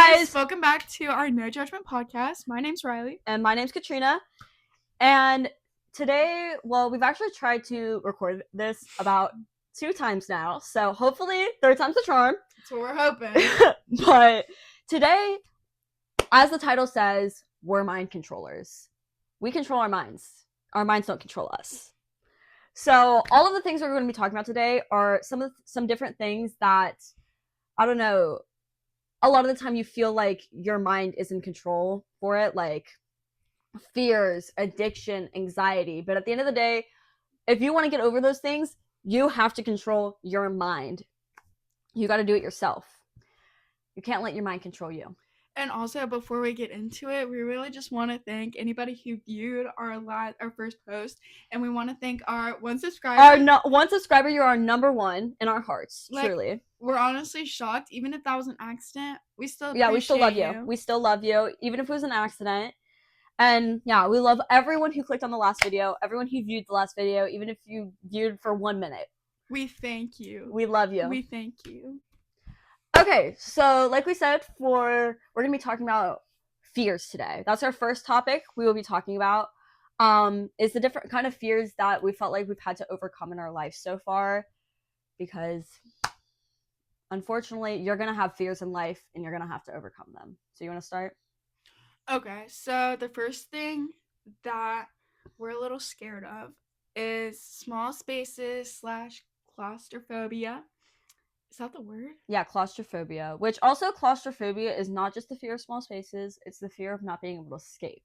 guys! Welcome back to our No Judgment podcast. My name's Riley. And my name's Katrina. And today, well, we've actually tried to record this about 2 times now. So hopefully, third time's the charm. That's what we're hoping. But today, as the title says, we're mind controllers. We control our minds. Our minds don't control us. So all of the things we're going to be talking about today are some different things that, I don't know, a lot of the time you feel like your mind is in control for it, like fears, addiction, anxiety. But at the end of the day, if you want to get over those things, you have to control your mind. You got to do it yourself. You can't let your mind control you. And also, before we get into it, we really just want to thank anybody who viewed our first post, and we want to thank our one subscriber. One subscriber, you're our number one in our hearts, truly. We're honestly shocked. Even if that was an accident, we still we still love you. We still love you, even if it was an accident. And yeah, we love everyone who clicked on the last video, everyone who viewed the last video, even if you viewed for 1 minute. We thank you. We love you. We thank you. Okay, so like we said, we're going to be talking about fears today. That's our first topic we will be talking about. Is the different kind of fears that we felt like we've had to overcome in our life so far. Because unfortunately, you're going to have fears in life and you're going to have to overcome them. So you want to start? Okay, so the first thing that we're a little scared of is small spaces / claustrophobia. Is that the word? Yeah, claustrophobia. Which also, claustrophobia is not just the fear of small spaces, it's the fear of not being able to escape.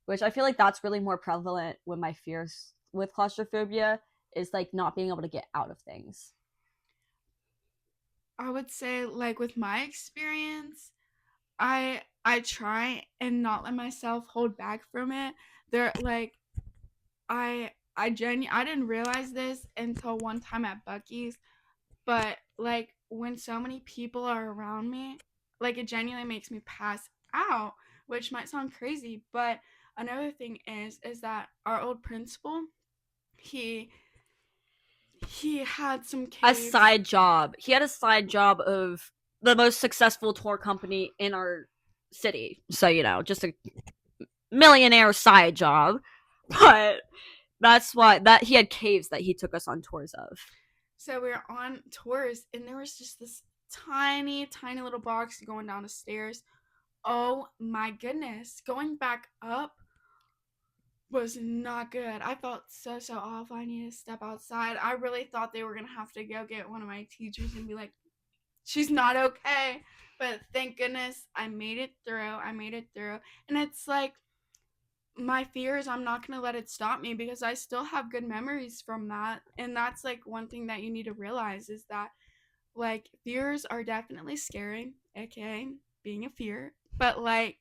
Which I feel like that's really more prevalent with my fears with claustrophobia, is like not being able to get out of things. I would say, like, with my experience, I try and not let myself hold back from it. I didn't realize this until one time at Buc-ee's, but like when so many people are around me, like it genuinely makes me pass out, which might sound crazy. But another thing is that our old principal, he had some caves. A side job. He had a side job of the most successful tour company in our city. So, you know, just a millionaire side job. But that's why that he had caves that he took us on tours of. So we were on tours, and there was just this tiny, tiny little box going down the stairs. Oh my goodness. Going back up was not good. I felt so off. I needed to step outside. I really thought they were going to have to go get one of my teachers and be like, she's not okay. But thank goodness I made it through. And it's like, my fears, I'm not going to let it stop me because I still have good memories from that. And that's like one thing that you need to realize is that like fears are definitely scary, aka being a fear, but like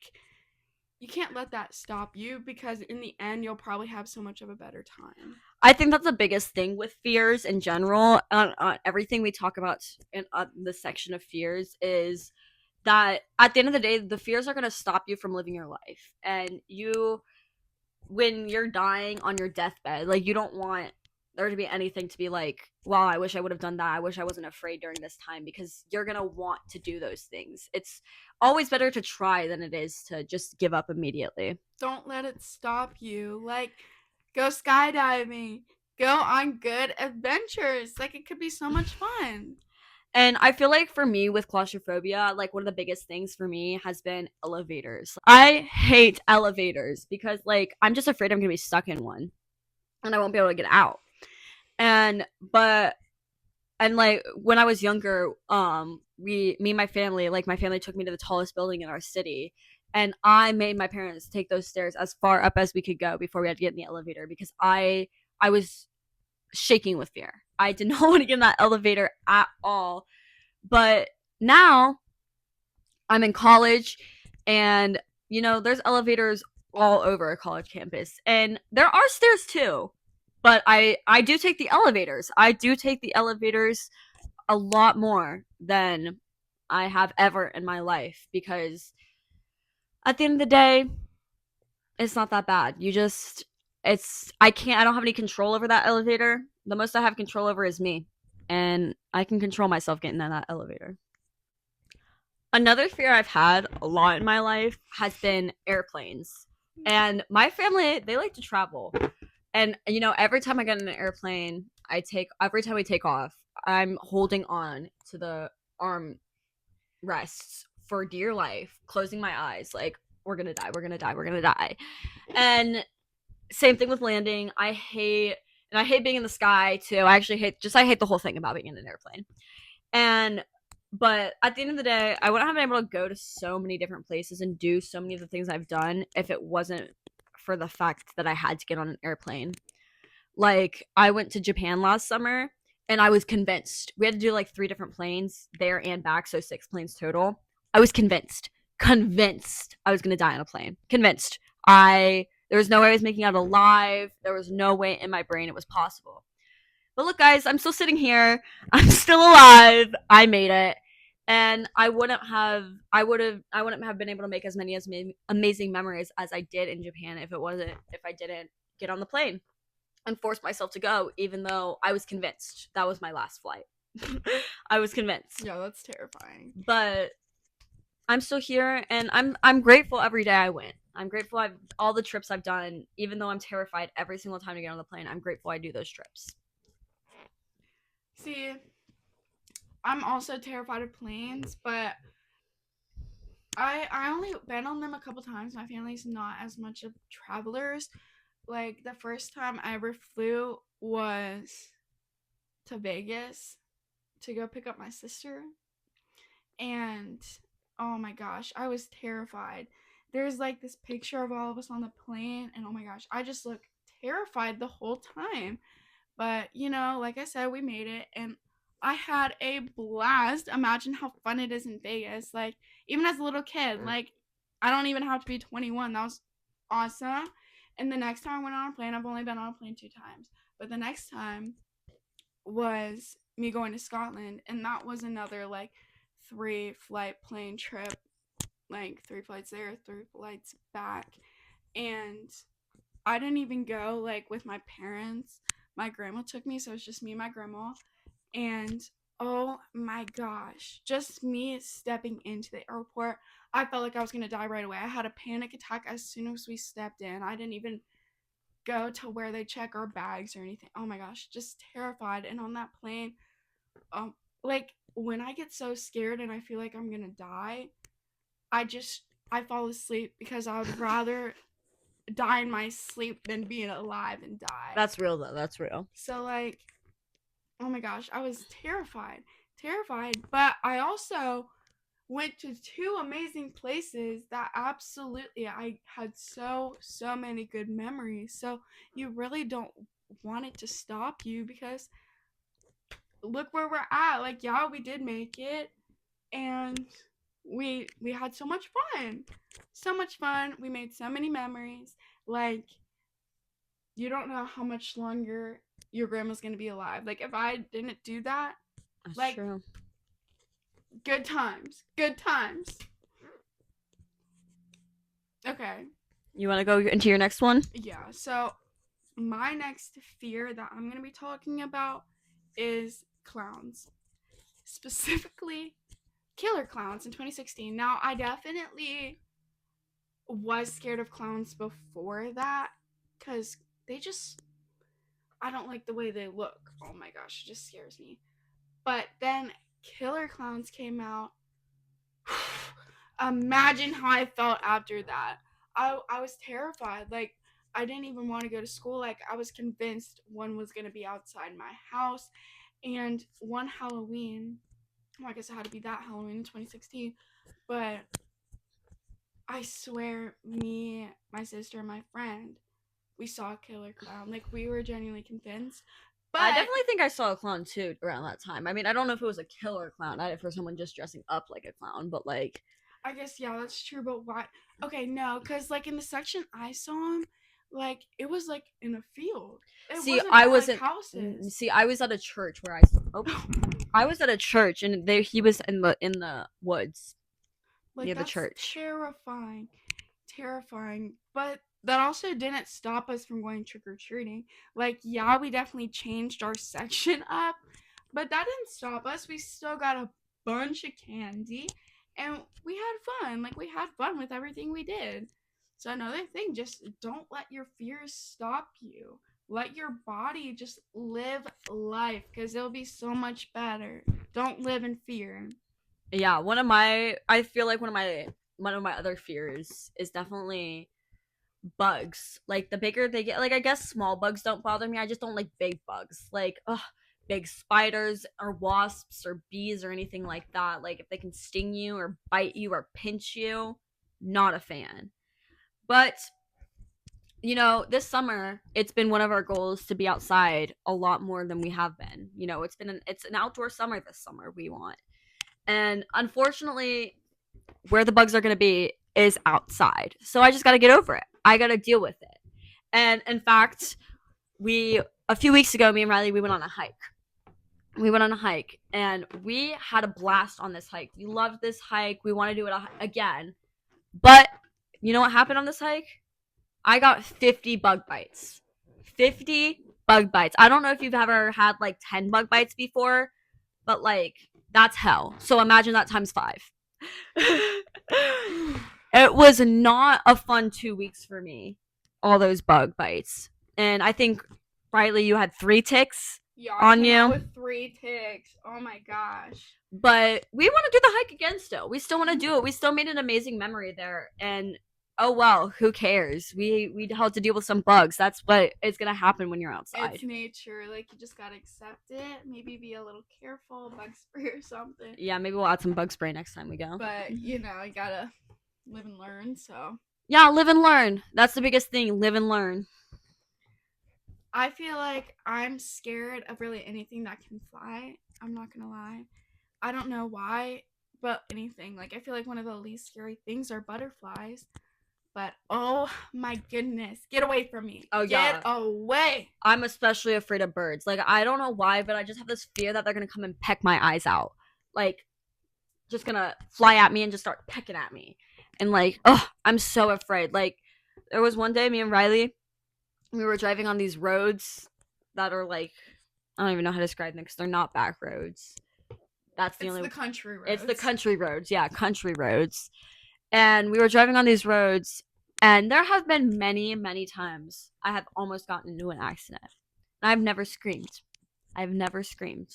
you can't let that stop you because in the end you'll probably have so much of a better time. I think that's the biggest thing with fears in general. Everything we talk about in the section of fears is that at the end of the day, the fears are going to stop you from living your life. And when you're dying on your deathbed, like you don't want there to be anything to be like, wow, I wish I would have done that. I wish I wasn't afraid during this time, because you're going to want to do those things. It's always better to try than it is to just give up immediately. Don't let it stop you. Like, go skydiving. Go on good adventures. Like, it could be so much fun. And I feel like for me with claustrophobia, like one of the biggest things for me has been elevators. I hate elevators because like I'm just afraid I'm going to be stuck in one and I won't be able to get out. And like when I was younger, me and my family took me to the tallest building in our city, and I made my parents take those stairs as far up as we could go before we had to get in the elevator because I was shaking with fear. I did not want to get in that elevator at all. But now I'm in college, and you know, there's elevators all over a college campus, and there are stairs too. But I do take the elevators. I do take the elevators a lot more than I have ever in my life, because at the end of the day, it's not that bad. I don't have any control over that elevator. The most I have control over is me, and I can control myself getting in that elevator. Another fear I've had a lot in my life has been airplanes. And my family, they like to travel. And every time I get in an airplane, every time we take off, I'm holding on to the arm rests for dear life, closing my eyes, like we're gonna die, we're gonna die, we're gonna die. And same thing with landing. I hate being in the sky too. I hate the whole thing about being in an airplane. And but at the end of the day, I wouldn't have been able to go to so many different places and do so many of the things I've done if it wasn't for the fact that I had to get on an airplane. Like, I went to Japan last summer and I was convinced. We had to do like 3 different planes there and back, so 6 planes total. I was convinced I was going to die on a plane. Convinced. There was no way I was making out alive. There was no way in my brain it was possible. But look, guys, I'm still sitting here. I'm still alive. I made it. And I wouldn't have been able to make as many amazing memories as I did in Japan if I didn't get on the plane and force myself to go, even though I was convinced that was my last flight. I was convinced. Yeah, that's terrifying. But I'm still here, and I'm grateful every day I went. I'm grateful all the trips I've done, even though I'm terrified every single time to get on the plane. I'm grateful I do those trips. See, I'm also terrified of planes, but I only been on them a couple times. My family's not as much of travelers. Like, the first time I ever flew was to Vegas to go pick up my sister. And oh my gosh, I was terrified. There's like this picture of all of us on the plane, and oh my gosh, I just looked terrified the whole time. But like I said, we made it, and I had a blast. Imagine how fun it is in Vegas. Like, even as a little kid, like, I don't even have to be 21. That was awesome. And the next time I went on a plane, I've only been on a plane 2 times, but the next time was me going to Scotland, and that was another like 3 flight plane trip, like 3 flights there, 3 flights back. And I didn't even go like with my parents. My grandma took me, so it's just me and my grandma. And oh my gosh, just me stepping into the airport, I felt like I was gonna die right away. I had a panic attack as soon as we stepped in. I didn't even go to where they check our bags or anything. Oh my gosh, just terrified. And on that plane, um, like, when I get so scared and I feel like I'm gonna die, I fall asleep because I would rather die in my sleep than being alive and die. That's real, though. That's real. So, like, oh my gosh, I was terrified. But I also went to 2 amazing places that absolutely I had so many good memories. So you really don't want it to stop you, because look where we're at. Like, yeah, we did make it, and we had so much fun. So much fun. We made so many memories. Like, you don't know how much longer your grandma's gonna be alive. Like, if I didn't do that, That's like, true. good times. Good times. Okay. You want to go into your next one? Yeah. So my next fear that I'm gonna be talking about is clowns. Specifically killer clowns in 2016. Now, I definitely was scared of clowns before that, because I don't like the way they look. Oh my gosh, it just scares me. But then killer clowns came out. Imagine how I felt after that. I was terrified. Like, I didn't even want to go to school. Like, I was convinced one was going to be outside my house. And one Halloween, well, I guess it had to be that Halloween in 2016, but I swear, me, my sister, and my friend, we saw a killer clown. Like, we were genuinely convinced. But I definitely think I saw a clown too around that time. I mean, I don't know if it was a killer clown. I for someone just dressing up like a clown, but like, I guess, yeah, that's true. But why? Okay, no, because like in the section I saw him, like, it was like in a field. It see, wasn't I by, like, wasn't. houses. See, I was at a church where I was at a church, and he was in the woods Like, near the that's church. terrifying. But that also didn't stop us from going trick or treating. Like, yeah, we definitely changed our section up, but that didn't stop us. We still got a bunch of candy, And we had fun. Like, we had fun with everything we did. So, another thing, just don't let your fears stop you. Let your body just live life because it'll be so much better. Don't live in fear. Yeah, I feel like one of my other fears is definitely bugs. Like the bigger they get, like I guess small bugs don't bother me. I just don't like big bugs. Like big spiders or wasps or bees or anything like that. Like if they can sting you or bite you or pinch you, not a fan. But this summer it's been one of our goals to be outside a lot more than we have been. It's an outdoor summer this summer we want. And unfortunately, where the bugs are going to be is outside. So I just got to get over it. I got to deal with it. And in fact, a few weeks ago, me and Riley, we went on a hike. We went on a hike and we had a blast on this hike. We loved this hike. We want to do it again. But you know what happened on this hike? I got 50 bug bites. 50 bug bites. I don't know if you've ever had like 10 bug bites before, but like that's hell. So imagine that times 5. It was not a fun 2 weeks for me. All those bug bites. And I think, Riley, you had 3 ticks Yeah, I on came out you. with 3 ticks. Oh my gosh. But we want to do the hike again still. We still want to do it. We still made an amazing memory there. And oh well, who cares? We had to deal with some bugs. That's what is gonna happen when you're outside. It's nature. Like, you just gotta accept it. Maybe be a little careful, bug spray or something. Yeah, maybe we'll add some bug spray next time we go. But, you gotta live and learn, so. Yeah, live and learn. That's the biggest thing. Live and learn. I feel like I'm scared of really anything that can fly. I'm not gonna lie. I don't know why, but anything. Like, I feel like one of the least scary things are butterflies. But oh my goodness, get away from me. Oh, yeah. Get away. I'm especially afraid of birds. Like, I don't know why, but I just have this fear that they're gonna come and peck my eyes out. Like, just gonna fly at me and just start pecking at me. And like, I'm so afraid. Like, there was one day, me and Riley, we were driving on these roads that are like, I don't even know how to describe them because they're not back roads. That's the only. It's the country roads. It's the country roads. Yeah, country roads. And we were driving on these roads, and there have been many, many times I have almost gotten into an accident. And I've never screamed. I've never screamed.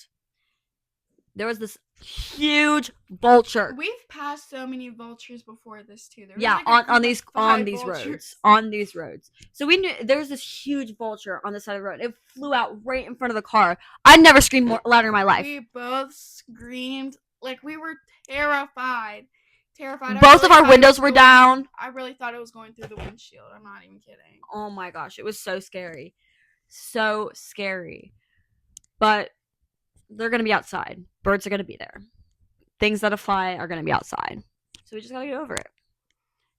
There was this huge vulture. We've passed so many vultures before this too. There was Yeah, like on these vultures. roads. On these roads. So we knew there was this huge vulture on the side of the road. It flew out right in front of the car. I never screamed more louder in my life. We both screamed like we were terrified. Terrified. Both of our windows were down. I really thought it was going through the windshield. I'm not even kidding. Oh my gosh, it was so scary. So scary. But they're going to be outside. Birds are going to be there. Things that fly are going to be outside. So we just got to get over it.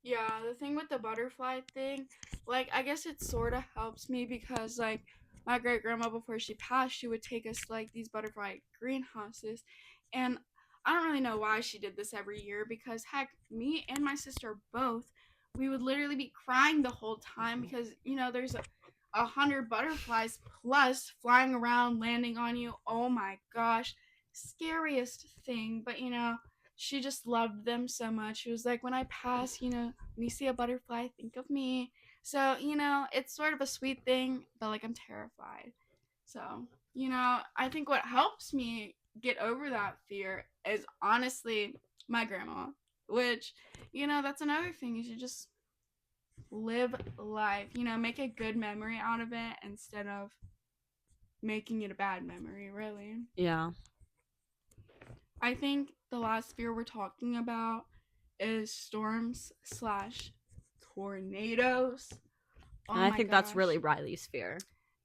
Yeah, the thing with the butterfly thing, like, I guess it sort of helps me because, like, my great grandma, before she passed, she would take us, like, these butterfly greenhouses. And I don't really know why she did this every year because, heck, me and my sister both, we would literally be crying the whole time because, there's 100 butterflies plus flying around, landing on you. Oh my gosh. Scariest thing. But, she just loved them so much. She was like, when I pass, when you see a butterfly, think of me. So, it's sort of a sweet thing, but like I'm terrified. So, I think what helps me get over that fear is honestly my grandma, which, that's another thing. You should just live life, make a good memory out of it instead of making it a bad memory, really. Yeah. I think the last fear we're talking about is storms/tornadoes. And I think that's really Riley's fear.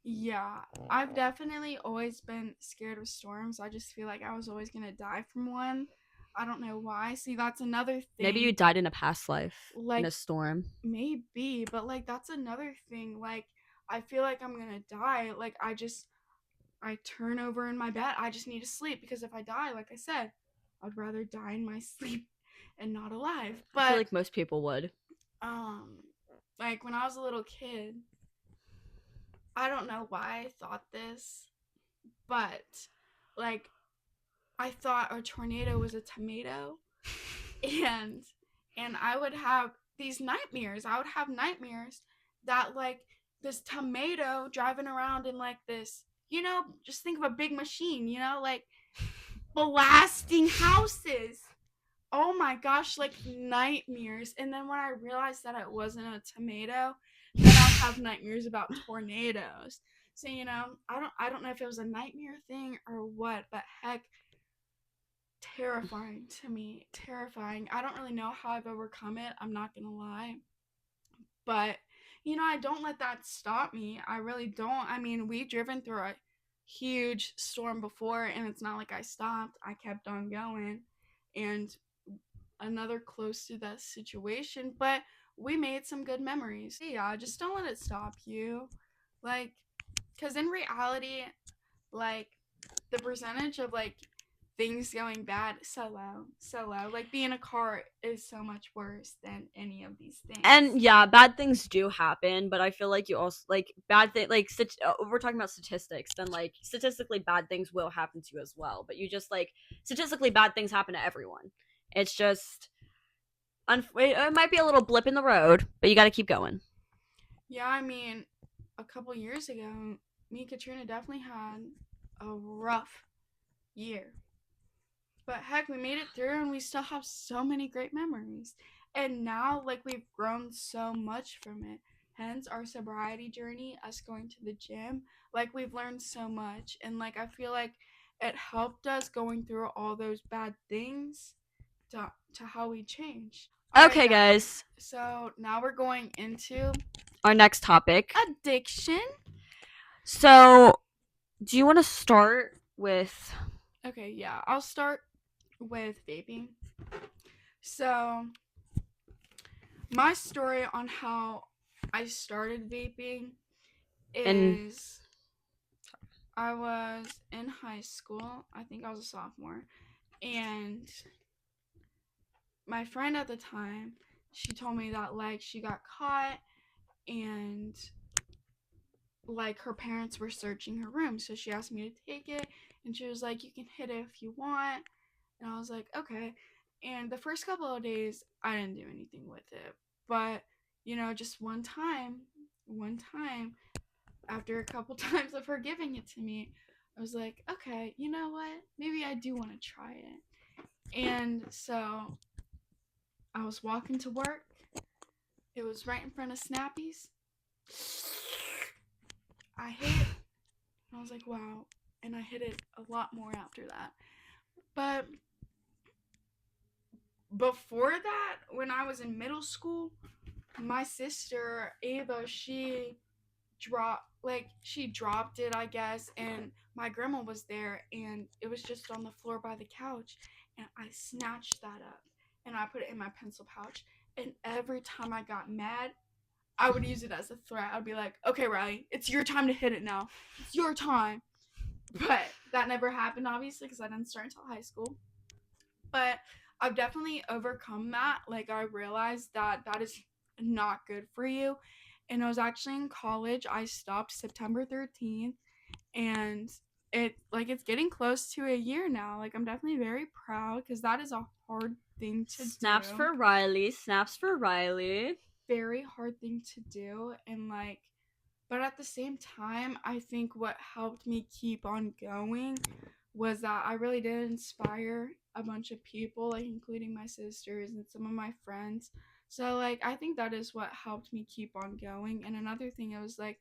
Yeah, I've definitely always been scared of storms. I just feel like I was always going to die from one. I don't know why. See, that's another thing. Maybe you died in a past life, in a storm. Maybe, but like that's another thing. Like, I feel like I'm going to die. Like, I turn over in my bed. I just need to sleep because if I die, like I said, I'd rather die in my sleep and not alive. But I feel like most people would. Like when I was a little kid, I don't know why I thought this, but like I thought a tornado was a tomato. and I would have these nightmares. I would have nightmares that like this tomato driving around in like this, just think of a big machine, like blasting houses. Oh my gosh, like nightmares. And then when I realized that it wasn't a tomato, then I'll have nightmares about tornadoes. So, I don't know if it was a nightmare thing or what, but heck, terrifying to me. Terrifying. I don't really know how I've overcome it. I'm not going to lie. But, I don't let that stop me. I really don't. I mean, we've driven through a huge storm before, and it's not like I stopped. I kept on going. And another close to that situation, but we made some good memories. Yeah, just don't let it stop you. Like, because in reality, like, the percentage of like things going bad so low, so low. Like being a car is so much worse than any of these things. And yeah, bad things do happen, but I feel like you also like bad thing like we're talking about statistics, then like statistically bad things will happen to you as well. But you just like statistically bad things happen to everyone. It's just it might be a little blip in the road, but you got to keep going. Yeah, I mean, a couple years ago, me and Katrina definitely had a rough year. But heck, we made it through and we still have so many great memories. And now, like, we've grown so much from it. Hence, our sobriety journey, us going to the gym. Like, we've learned so much. And, like, I feel like it helped us going through all those bad things to how we changed. All right, Okay, guys. guys. So now we're going into Our next topic. addiction. So, do you want to start with Okay, yeah, I'll start with vaping. So, my story on how I started vaping and is I was in high school. I think I was a sophomore. And my friend at the time, she told me that like she got caught and like her parents were searching her room. So she asked me to take it and she was like, "You can hit it if you want." And I was like, "Okay." And the first couple of days I didn't do anything with it. But, just one time after a couple times of her giving it to me, I was like, "Okay, you know what? Maybe I do want to try it." And so I was walking to work. It was right in front of Snappy's. I hit it. And I was like, wow. And I hit it a lot more after that. But before that, when I was in middle school, my sister Ava, she dropped it, I guess, and my grandma was there and it was just on the floor by the couch, and I snatched that up and I put it in my pencil pouch, and every time I got mad, I would use it as a threat. I'd be like, "Okay, Riley, it's your time to hit it now. It's your time." But that never happened, obviously, because I didn't start until high school. But I've definitely overcome that. Like, I realized that that is not good for you. And I was actually in college. I stopped September 13th, and it's getting close to a year now. Like, I'm definitely very proud because that is a hard thing to snaps do. for Riley? Snaps for Riley. Very hard thing to do. And like, but at the same time, I think what helped me keep on going was that I really did inspire a bunch of people, like including my sisters and some of my friends. So like I think that is what helped me keep on going. And another thing, I was like,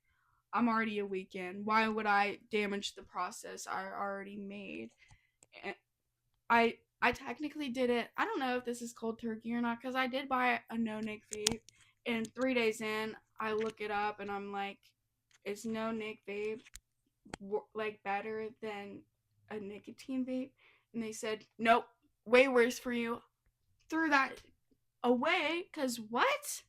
I'm already a weekend. Why would I damage the process I already made? And I technically did it. I don't know if this is cold turkey or not because I did buy a no nick vape, and 3 days in, I look it up and I'm like, is no nick vape like better than a nicotine vape? And they said, nope, way worse for you. Threw that away because what?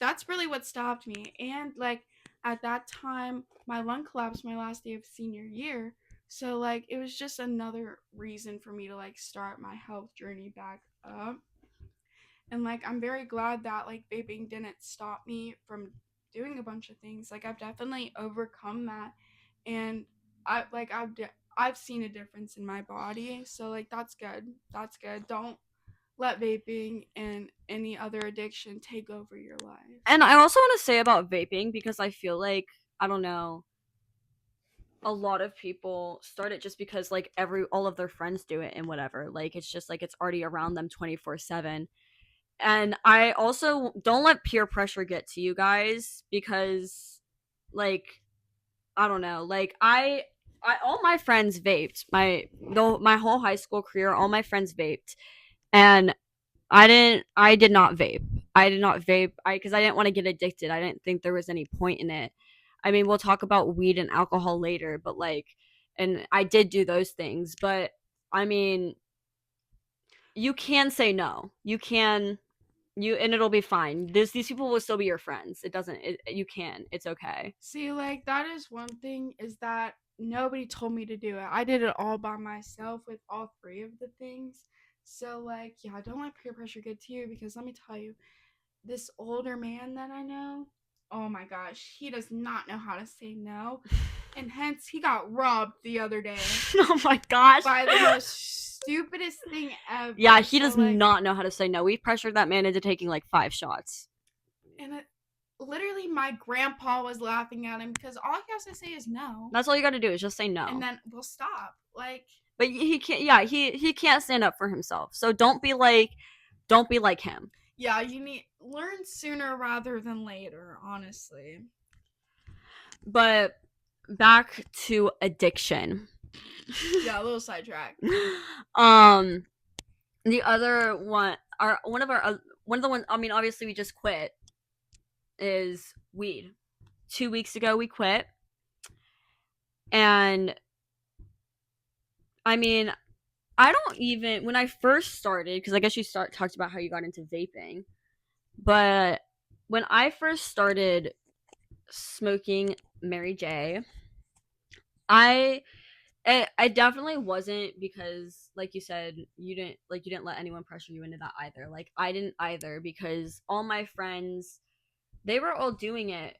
That's really what stopped me. And like at that time, my lung collapsed my last day of senior year. So like it was just another reason for me to like start my health journey back up. And like I'm very glad that like vaping didn't stop me from doing a bunch of things. Like I've definitely overcome that, and I've seen a difference in my body. So like that's good. That's good. let vaping and any other addiction take over your life. And I also want to say about vaping, because I feel like, I don't know, a lot of people start it just because like all of their friends do it and whatever. Like it's just like it's already around them 24/7. And I also don't let peer pressure get to you guys, because like I don't know, like I all my friends vaped. My whole high school career, all my friends vaped. And I did not vape. I did not vape. Because I didn't want to get addicted. I didn't think there was any point in it. I mean, we'll talk about weed and alcohol later, but like, and I did do those things, but I mean, you can say no. You can, and it'll be fine. These people will still be your friends. It doesn't, you can. It's okay. See, like, that is one thing, is that nobody told me to do it. I did it all by myself with all three of the things. So, like, yeah, don't let peer pressure get to you, because let me tell you, this older man that I know, oh my gosh, he does not know how to say no. And hence, he got robbed the other day. Oh my gosh. By the most stupidest thing ever. Yeah, he does not know how to say no. We pressured that man into taking like 5 shots. And literally, my grandpa was laughing at him, because all he has to say is no. That's all you got to do, is just say no. And then we'll stop. Like, but he can't. Yeah, he can't stand up for himself. So don't be like him. Yeah, you need learn sooner rather than later, honestly. But back to addiction. Yeah, a little sidetrack. The other one, one of the ones. I mean, obviously we just quit. Is weed. 2 weeks ago we quit, and I mean, I don't even, when I first started, because I guess you talked about how you got into vaping, but when I first started smoking Mary J, I definitely wasn't, because like you said, you didn't let anyone pressure you into that either. Like I didn't either, because all my friends, they were all doing it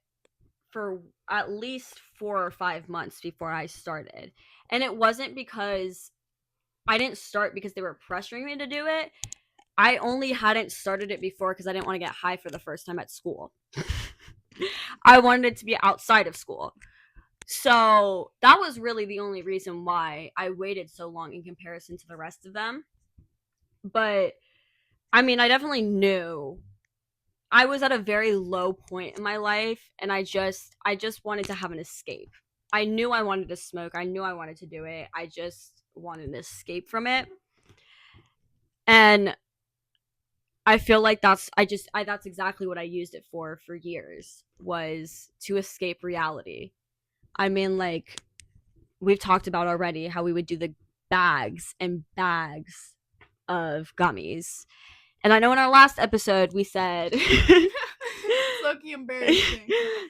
for at least 4 or 5 months before I started. And it wasn't because I didn't start because they were pressuring me to do it. I only hadn't started it before because I didn't want to get high for the first time at school. I wanted it to be outside of school. So that was really the only reason why I waited so long in comparison to the rest of them. But I mean, I definitely knew I was at a very low point in my life, and I just wanted to have an escape. I knew I wanted to smoke. I knew I wanted to do it. I just wanted an escape from it. And I feel like that's exactly what I used it for years, was to escape reality. I mean, like, we've talked about already how we would do the bags and bags of gummies. And I know in our last episode we said Lucky embarrassing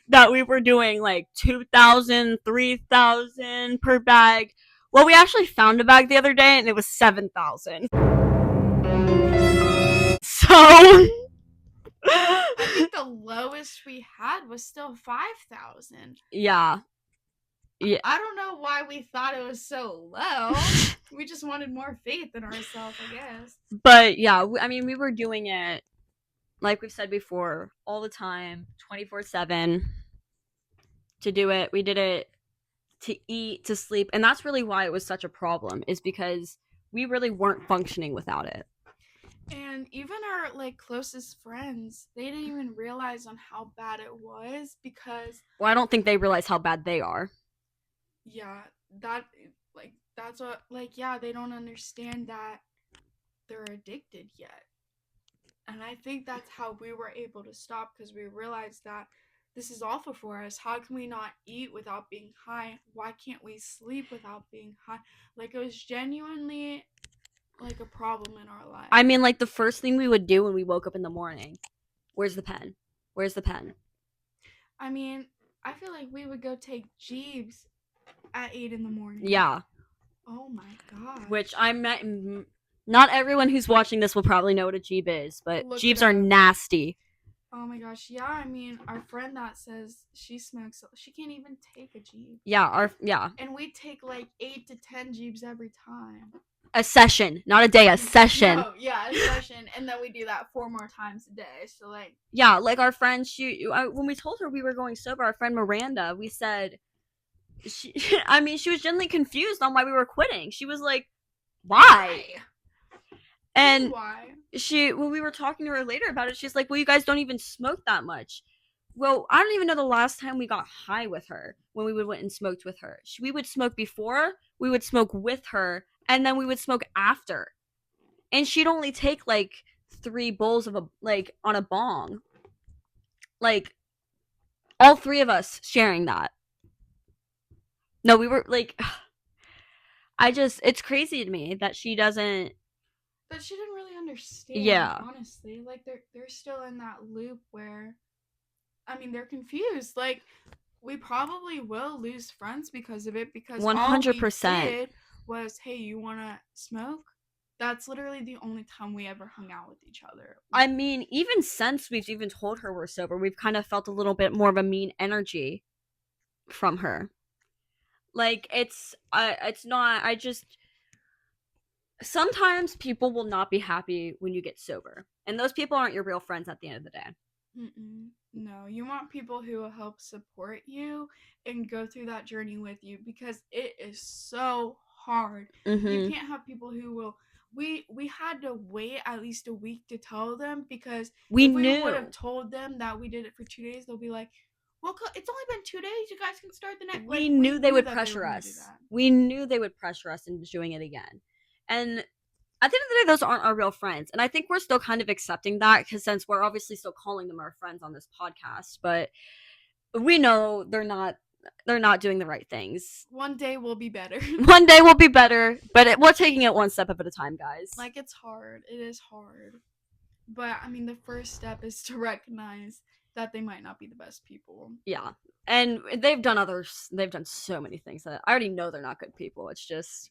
that we were doing like 2,000, 3,000 per bag. Well, we actually found a bag the other day and it was 7,000. So I think the lowest we had was still 5,000. Yeah. I don't know why we thought it was so low. We just wanted more faith in ourselves, I guess. But yeah, I mean, we were doing it, like we've said before, all the time, 24/7 to do it. We did it to eat, to sleep. And that's really why it was such a problem, is because we really weren't functioning without it. And even our like closest friends, they didn't even realize on how bad it was, because I don't think they realize how bad they are. Yeah, that's what, like, yeah, they don't understand that they're addicted yet. And I think that's how we were able to stop, because we realized that this is awful for us. How can we not eat without being high? Why can't we sleep without being high? Like, it was genuinely like a problem in our life. I mean, like, the first thing we would do when we woke up in the morning, where's the pen? Where's the pen? I mean, I feel like we would go take Jeeves at 8 in the morning. Yeah. Oh my god. Which not everyone who's watching this will probably know what a Jeeb is, but Jeebs are nasty. Oh my gosh, yeah, I mean, our friend that says she smokes, she can't even take a Jeeb. Yeah, yeah. And we take like 8 to 10 Jeebs every time. A session, not a day, a session. No, yeah, a session, and then we do that 4 more times a day. So like, Yeah, like our friend, when we told her we were going sober, our friend Miranda, we said, she, I mean, she was genuinely confused on why we were quitting. She was like, why? And why? when we were talking to her later about it, she's like, well, you guys don't even smoke that much. Well, I don't even know the last time we got high with her when we went and smoked with her. We would smoke before, we would smoke with her, and then we would smoke after. And she'd only take like 3 bowls of on a bong. Like all three of us sharing that. No, we were like, it's crazy to me that she doesn't. But she didn't really understand. Yeah. Honestly, like they're still in that loop where, I mean, they're confused. Like, we probably will lose friends because of it, because all we 100%. did was, hey, you want to smoke? That's literally the only time we ever hung out with each other. I mean, even since we've even told her we're sober, we've kind of felt a little bit more of a mean energy from her. Like it's not. I just sometimes people will not be happy when you get sober, and those people aren't your real friends at the end of the day. No, you want people who will help support you and go through that journey with you, because it is so hard. You Mm-hmm. can't have people who will. We had to wait at least a week to tell them, because We if we would have knew. told them that we did it for 2 days, they'll be like, "Well, it's only been 2 days. You guys can start the next." Like, We we knew they knew would that they were pressure gonna do us. that. We knew they would pressure us into doing it again. And at the end of the day, those aren't our real friends. And I think we're still kind of accepting that because since we're obviously still calling them our friends on this podcast, but we know they're not doing the right things. One day will be better. One day will be better, but we're taking it one step at a time, guys. Like, it's hard. It is hard. But I mean, the first step is to recognize that they might not be the best people. Yeah. And they've done so many things that I already know they're not good people. It's just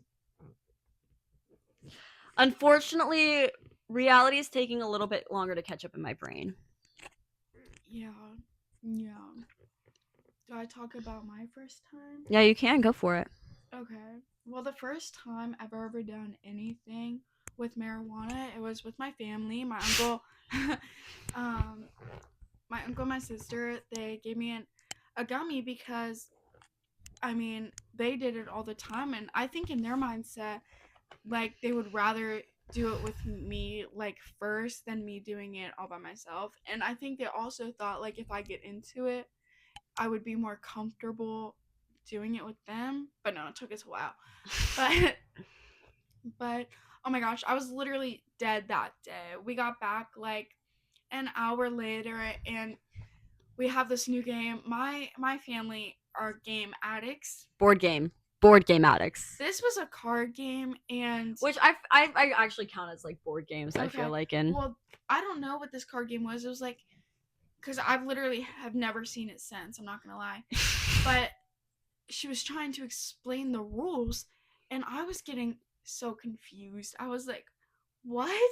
unfortunately reality is taking a little bit longer to catch up in my brain. Yeah. Yeah. Do I talk about my first time? Yeah, you can go for it. Okay. Well, the first time I've ever done anything with marijuana, it was with my family. My uncle, um, my sister, they gave me a gummy because, I mean, they did it all the time, and I think in their mindset, like, they would rather do it with me, like, first than me doing it all by myself. And I think they also thought, like, if I get into it, I would be more comfortable doing it with them. But no, it took us a while. But but oh my gosh, I was literally dead that day. We got back like an hour later, and we have this new game. My family are game addicts. Board game addicts. This was a card game, and Which I actually count as like board games. Okay. I feel like in. Well, I don't know what this card game was. It was like, because I've literally have never seen it since. I'm not gonna lie, but she was trying to explain the rules, and I was getting so confused. I was like, what?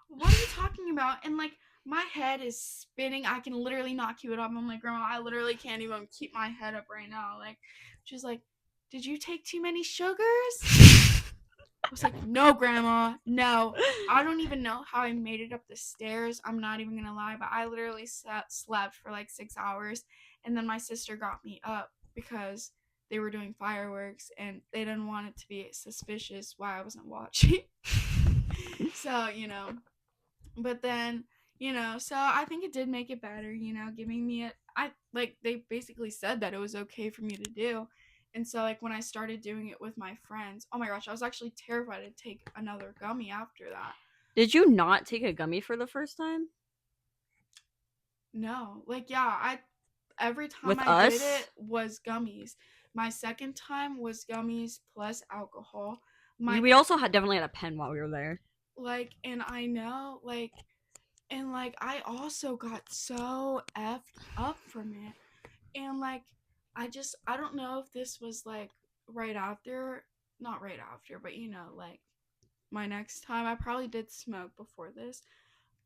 What are you talking about? And like, my head is spinning. I can literally not keep it up. I'm like, Grandma, I literally can't even keep my head up right now. Like, she's like, did you take too many sugars? I was like, no, Grandma, no. I don't even know how I made it up the stairs. I'm not even gonna lie, but I literally slept for like 6 hours, and then my sister got me up because they were doing fireworks and they didn't want it to be suspicious why I wasn't watching. So, but then, so I think it did make it better, giving me it. I like, they basically said that it was okay for me to do. And so, like, when I started doing it with my friends, oh my gosh, I was actually terrified to take another gummy after that. Did you not take a gummy for the first time? No. Like, yeah, every time With I us? did it was gummies. My second time was gummies plus alcohol. We also definitely had a pen while we were there. Like, and I know, like, and like, I also got so effed up from it. And like, I don't know if this was like right after, not right after, but like, my next time. I probably did smoke before this,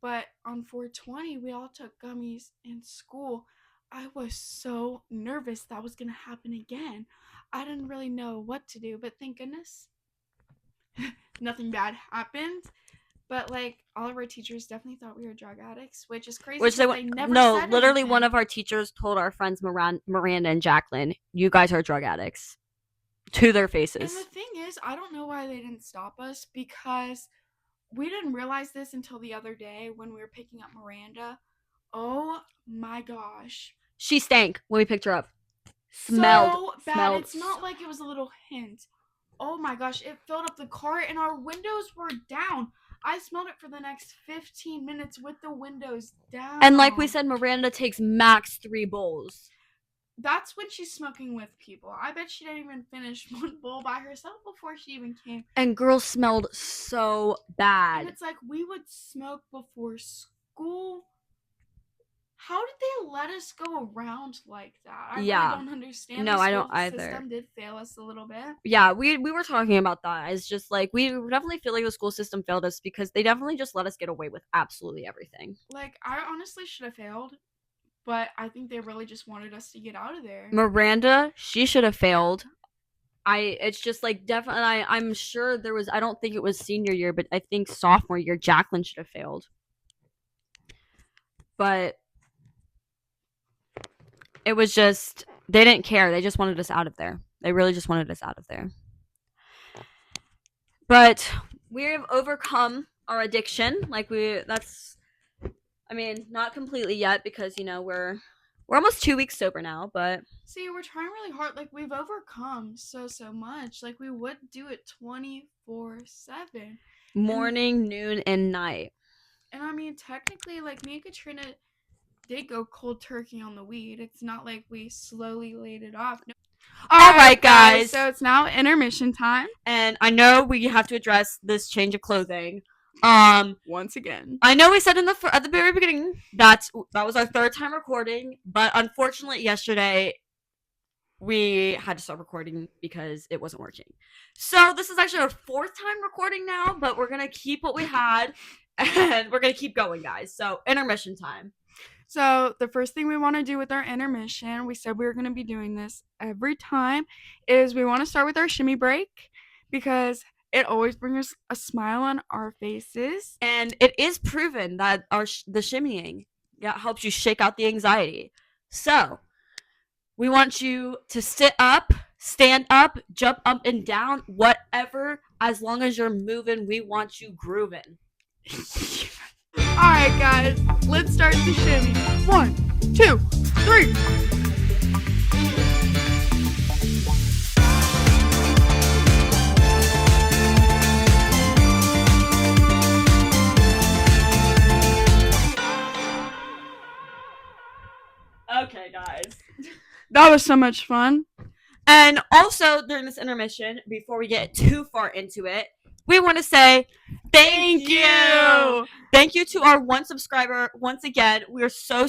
but on 420 we all took gummies in school. I was so nervous that was gonna happen again. I didn't really know what to do, but thank goodness nothing bad happened. But like all of our teachers definitely thought we were drug addicts, which is crazy Which because they never no, said literally anything. one of our teachers told our friends Miranda and Jacqueline, "You guys are drug addicts," to their And the faces. thing is, I don't know why they didn't stop us because we didn't realize this until the other day when we were picking up Miranda. Oh my gosh. She stank when we picked her up. So bad. Smelled. It's not like it was a little hint. Oh my gosh, it filled up the car and our windows were down. I smelled it for the next 15 minutes with the windows down. And like we said, Miranda takes max 3 bowls. That's when she's smoking with people. I bet she didn't even finish one bowl by herself before she even came. And girls smelled so bad. And it's like we would smoke before school. How did they let us go around like that? I really don't understand. No, the I don't school either. System did fail us a little bit. Yeah, we were talking about that. It's just like we definitely feel like the school system failed us because they definitely just let us get away with absolutely everything. Like I honestly should have failed, but I think they really just wanted us to get out of there. Miranda, she should have failed. It's just like definitely. I'm sure there was. I don't think it was senior year, but I think sophomore year, Jacqueline should have failed. But it was just they didn't care. They just wanted us out of there. They really just wanted us out of there. But we have overcome our addiction. Like I mean, not completely yet because we're almost 2 weeks sober now. But see, we're trying really hard. Like we've overcome so much. Like we would do it 24/7, morning, noon, and night. And I mean, technically, like me and Katrina did go cold turkey on the weed. It's not like we slowly laid it off. No. All right, guys. So it's now intermission time. And I know we have to address this change of clothing. Once again, I know we said at the very beginning that was our 3rd time recording, but unfortunately yesterday we had to stop recording because it wasn't working. So this is actually our 4th time recording now, but we're gonna keep what we had and we're gonna keep going, guys. So intermission time. So the first thing we want to do with our intermission, we said we were going to be doing this every time, is we want to start with our shimmy break because it always brings us a smile on our faces. And it is proven that the shimmying helps you shake out the anxiety. So we want you to sit up, stand up, jump up and down, whatever. As long as you're moving, we want you grooving. Alright, guys, let's start the shimmy. 1, 2, 3. Okay, guys. That was so much fun. And also, during this intermission, before we get too far into it, we want to say thank you. Thank you to our 1 subscriber once again. We are so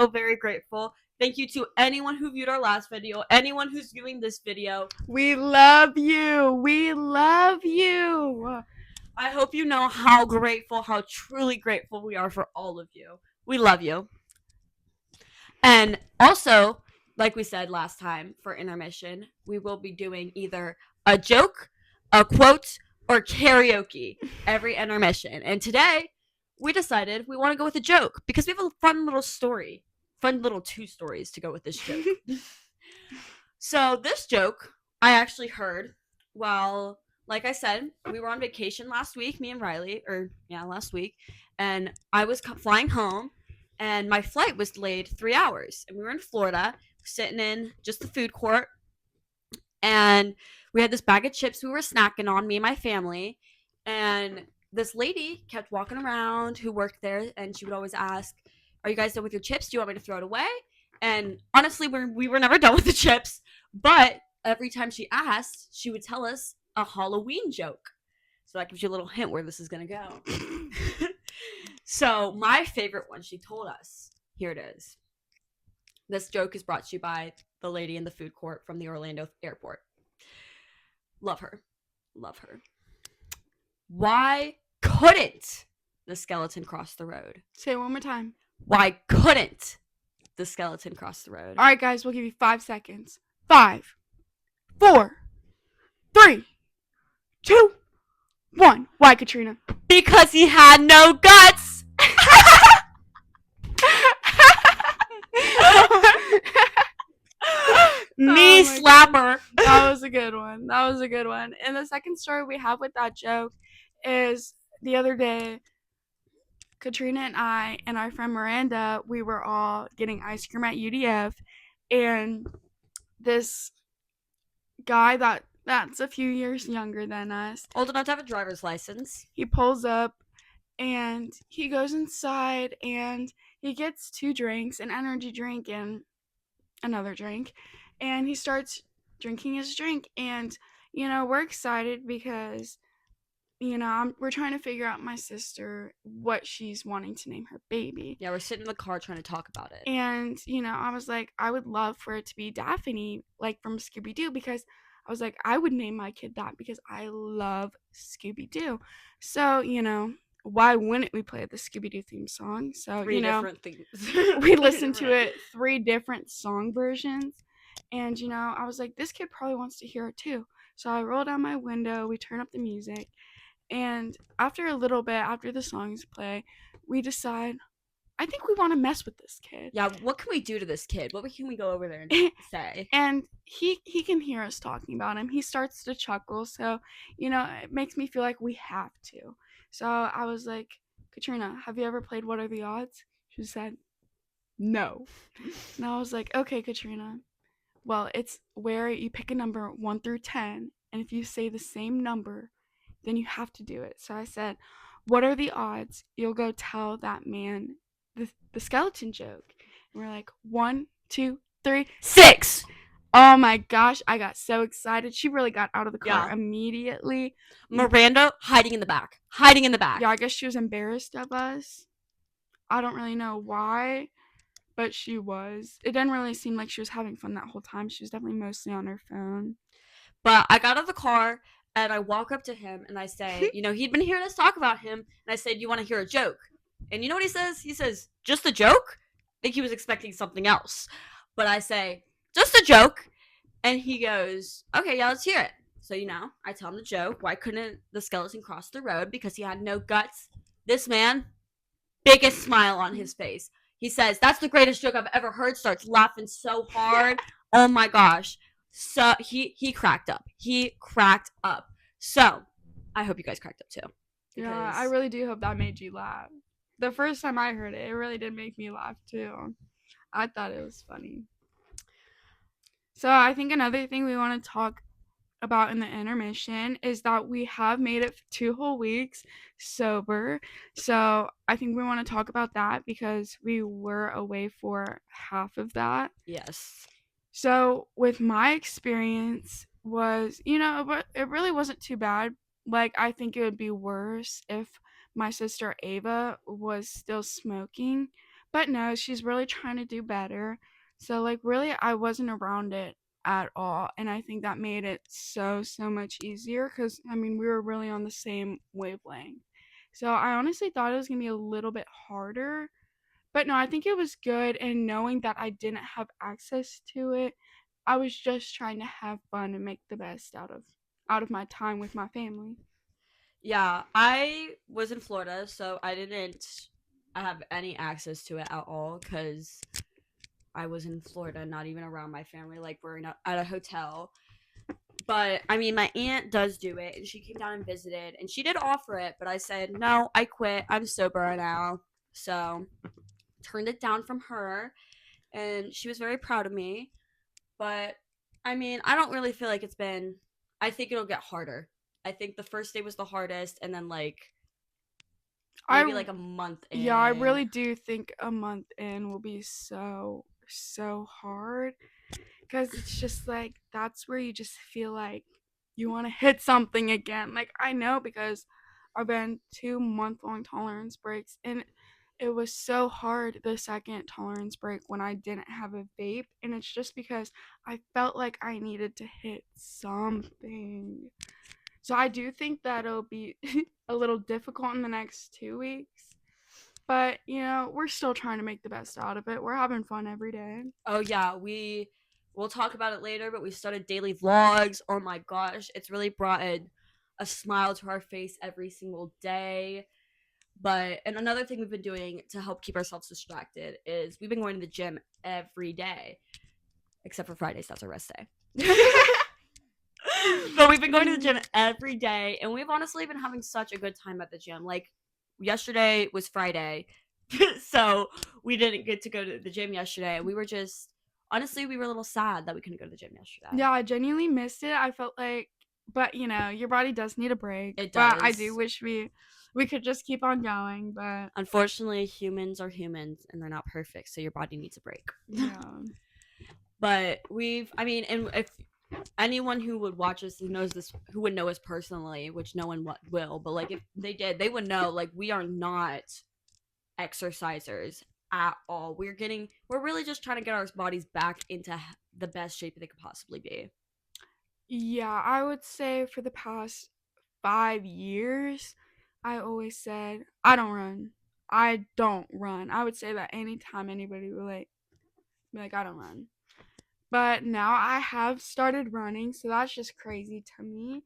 very grateful. Thank you to anyone who viewed our last video, anyone who's viewing this video. We love you. We love you. I hope you know how truly grateful we are for all of you. We love you. And also, like we said last time for intermission, we will be doing either a joke, a quote, or karaoke every intermission. And today, we decided we want to go with a joke because we have a fun little 2 stories to go with this joke. So this joke I actually heard while, like I said, we were on vacation last week, me and Riley, last week, and I was flying home, and my flight was delayed 3 hours, and we were in Florida, sitting in just the food court, and we had this bag of chips we were snacking on, me and my family, and this lady kept walking around who worked there, and she would always ask, "Are you guys done with your chips? Do you want me to throw it away?" And honestly, we were never done with the chips, but every time she asked, she would tell us a Halloween joke. So that gives you a little hint where this is going to go. So my favorite one she told us, here it is. This joke is brought to you by the lady in the food court from the Orlando airport. Love her. Love her. Why couldn't the skeleton cross the road? Say it one more time. Why couldn't the skeleton cross the road? All right, guys, we'll give you 5 seconds. 5, 4, 3, 2, 1. Why, Katrina? Because he had no guts. Knee slapper. That was a good one. That was a good one. And the second story we have with that joke is the other day, Katrina and I and our friend Miranda, we were all getting ice cream at UDF, and this guy that's a few years younger than us, old enough to have a driver's license, he pulls up and he goes inside and he gets 2 drinks, an energy drink and another drink, and he starts drinking his drink. And we're excited because we're trying to figure out my sister what she's wanting to name her baby. Yeah, we're sitting in the car trying to talk about it. And I was like, I would love for it to be Daphne, like from Scooby-Doo, because I was like, I would name my kid that because I love Scooby-Doo. So why wouldn't we play the Scooby-Doo theme song? So 3 different things. We listened to it 3 different song versions, and I was like, this kid probably wants to hear it too. So I roll down my window, we turn up the music, and after a little bit, after the songs play, we decide, I think we want to mess with this kid. Yeah, what can we do to this kid? What can we go over there and say? And he can hear us talking about him. He starts to chuckle, so it makes me feel like we have to. So I was like, Katrina, have you ever played What Are the Odds? She said, no. And I was like, okay, Katrina. Well, it's where you pick a number 1 through 10, and if you say the same number, then you have to do it. So I said, what are the odds you'll go tell that man the skeleton joke? And we're like, 1, 2, 3, 6. Oh my gosh, I got so excited. She really got out of the car immediately. Miranda hiding in the back. Yeah, I guess she was embarrassed of us. I don't really know why, but she was. It didn't really seem like she was having fun that whole time. She was definitely mostly on her phone. But I got out of the car and I walk up to him and I say, he'd been hearing us talk about him, and I said, you want to hear a joke? And you know what he says? He says, just a joke? I think he was expecting something else. But I say, just a joke. And he goes, okay, yeah, let's hear it. So, I tell him the joke. Why couldn't the skeleton cross the road? Because he had no guts. This man, biggest smile on his face. He says, that's the greatest joke I've ever heard. Starts laughing so hard. Oh my gosh. So he cracked up. So I hope you guys cracked up too. Yeah, I really do hope that made you laugh. The first time I heard it, it really did make me laugh too. I thought it was funny. So I think another thing we want to talk about in the intermission is that we have made it 2 whole weeks sober. So I think we want to talk about that because we were away for half of that. Yes. So with my experience was, it really wasn't too bad. Like, I think it would be worse if my sister Ava was still smoking. But no, she's really trying to do better. So, like, really, I wasn't around it at all. And I think that made it so much easier because, we were really on the same wavelength. So, I honestly thought it was going to be a little bit harder. But no, I think it was good. And knowing that I didn't have access to it, I was just trying to have fun and make the best out of my time with my family. Yeah, I was in Florida, so I didn't have any access to it at all because I was in Florida, not even around my family. Like, we're at a hotel. But, my aunt does do it, and she came down and visited, and she did offer it, but I said, no, I quit. I'm sober now. So, turned it down from her, and she was very proud of me. But, I don't really feel like it's been... I think it'll get harder. I think the first day was the hardest, and then, maybe a month in. Yeah, I really do think a month in will be so hard. Because it's just, like, that's where you just feel like you want to hit something again. Like, I know because I've been 2-month-long tolerance breaks, and it was so hard the second tolerance break when I didn't have a vape, and it's just because I felt like I needed to hit something. So I do think that it'll be a little difficult in the next 2 weeks. But, we're still trying to make the best out of it. We're having fun every day. Oh, yeah. We'll talk about it later, but we started daily vlogs. Oh, my gosh. It's really brought a smile to our face every single day. And another thing we've been doing to help keep ourselves distracted is we've been going to the gym every day, except for Fridays. That's our rest day. But we've been going to the gym every day, and we've honestly been having such a good time at the gym. Like, yesterday was Friday, so we didn't get to go to the gym yesterday. We were just, honestly, we were a little sad that we couldn't go to the gym yesterday. Yeah, I genuinely missed it. I felt like, but your body does need a break. It But I does. do wish we could just keep on going. But Unfortunately, humans are humans, and they're not perfect, so your body needs a break. yeah. But and if anyone who would watch us who knows this, who would know us personally, which no one will, but like if they did, they would know like we are not exercisers at all. We're really just trying to get our bodies back into the best shape they could possibly be. Yeah, I would say for the past 5 years, I always said, I don't run. I don't run. I would say that anytime anybody would be like, I don't run. But now I have started running, so that's just crazy to me.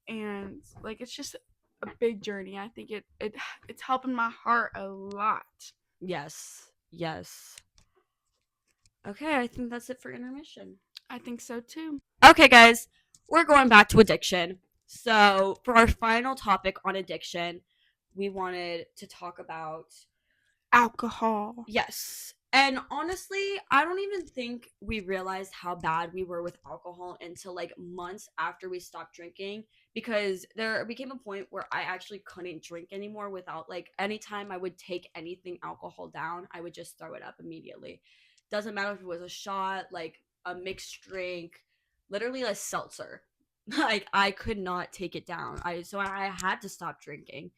And like it's just a big journey. I think it's helping my heart a lot. Yes. Okay, I think that's it for intermission. I think so too. Okay, guys, we're going back to addiction. So, for our final topic on addiction, we wanted to talk about Alcohol. yes. And honestly, I don't even think we realized how bad we were with alcohol until like months after we stopped drinking, because there became a point where I actually couldn't drink anymore without, like, anytime I would take anything alcohol down, I would just throw it up immediately. Doesn't matter if it was a shot, like a mixed drink, literally a seltzer. Like, I could not take it down. I had to stop drinking.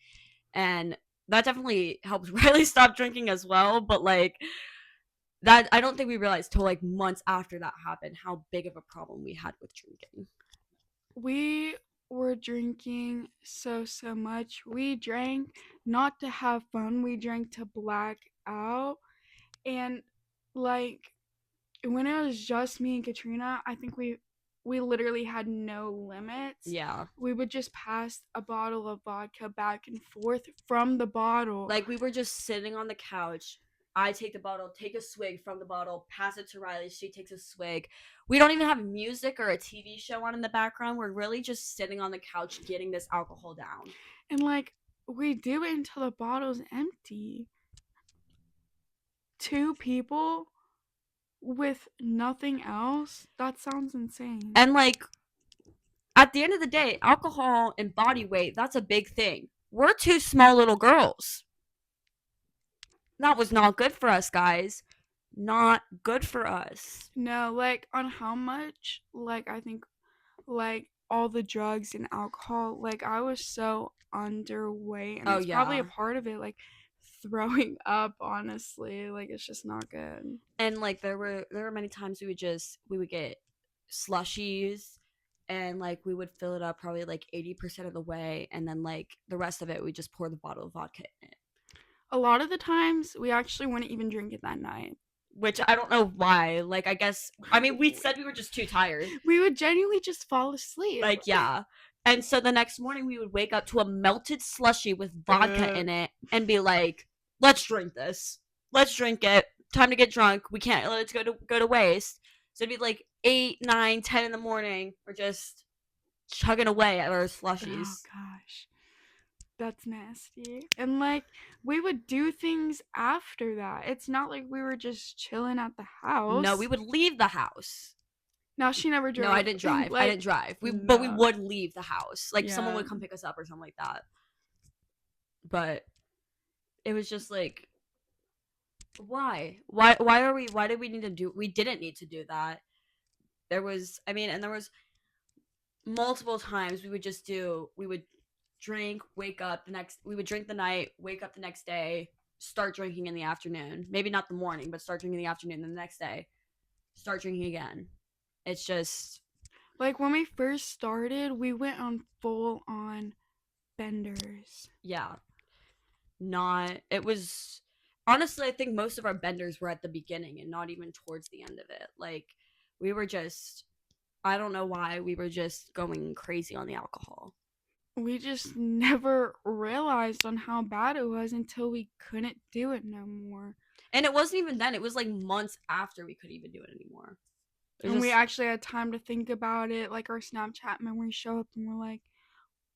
And that definitely helped Riley stop drinking as well, but like that, I don't think we realized till like months after that happened how big of a problem we had with drinking. We were drinking so much. We drank not to have fun. We drank to black out. And like when it was just me and Katrina, I think we literally had no limits. Yeah. We would just pass a bottle of vodka back and forth from the bottle. Like, we were just sitting on the couch. I take the bottle, take a swig from the bottle, pass it to Riley. She takes a swig. We don't even have music or a TV show on in the background. We're really just sitting on the couch getting this alcohol down. And like we do it until the bottle's empty. 2 people with nothing else? That sounds insane. And like, at the end of the day, alcohol and body weight, that's a big thing. We're 2 small little girls. That was not good for us, guys. Not good for us. No, like on how much, like I think like all the drugs and alcohol, like I was so underweight and it's probably a part of it, like throwing up, honestly. Like it's just not good. And like there were many times we would get slushies, and like we would fill it up probably like 80% of the way, and then like the rest of it we just pour the bottle of vodka in it. A lot of the times we actually wouldn't even drink it that night. Which I don't know why. Like, I guess, I mean, we said we were just too tired. We would genuinely just fall asleep. Like, yeah. And so the next morning we would wake up to a melted slushie with vodka in it and be like, let's drink this. Let's drink it. Time to get drunk. We can't let it go to waste. So it'd be like 8, 9, 10 in the morning. We're just chugging away at our slushies. Oh, gosh. That's nasty. And like we would do things after that. It's not like we were just chilling at the house. No, we would leave the house. No, she never drove. No, I didn't drive. Like, I didn't drive. But we would leave the house. Like, someone Yeah. would come pick us up or something like that. But it was just like, why? Why did we need to do? We didn't need to do that. There was multiple times we would drink, wake up we would drink the night, wake up the next day, start drinking in the afternoon. Maybe not the morning, but start drinking in the afternoon, then the next day start drinking again. It's just like when we first started, we went on full on benders. Yeah. It was honestly, I think most of our benders were at the beginning and not even towards the end of it. Like, we were just, I don't know why, we were just going crazy on the alcohol. we just never realized on how bad it was until we couldn't do it no more. And it wasn't even then. It was like months after we couldn't even do it anymore. It was And we just actually had time to think about it. Like our Snapchat memories show up and we're like,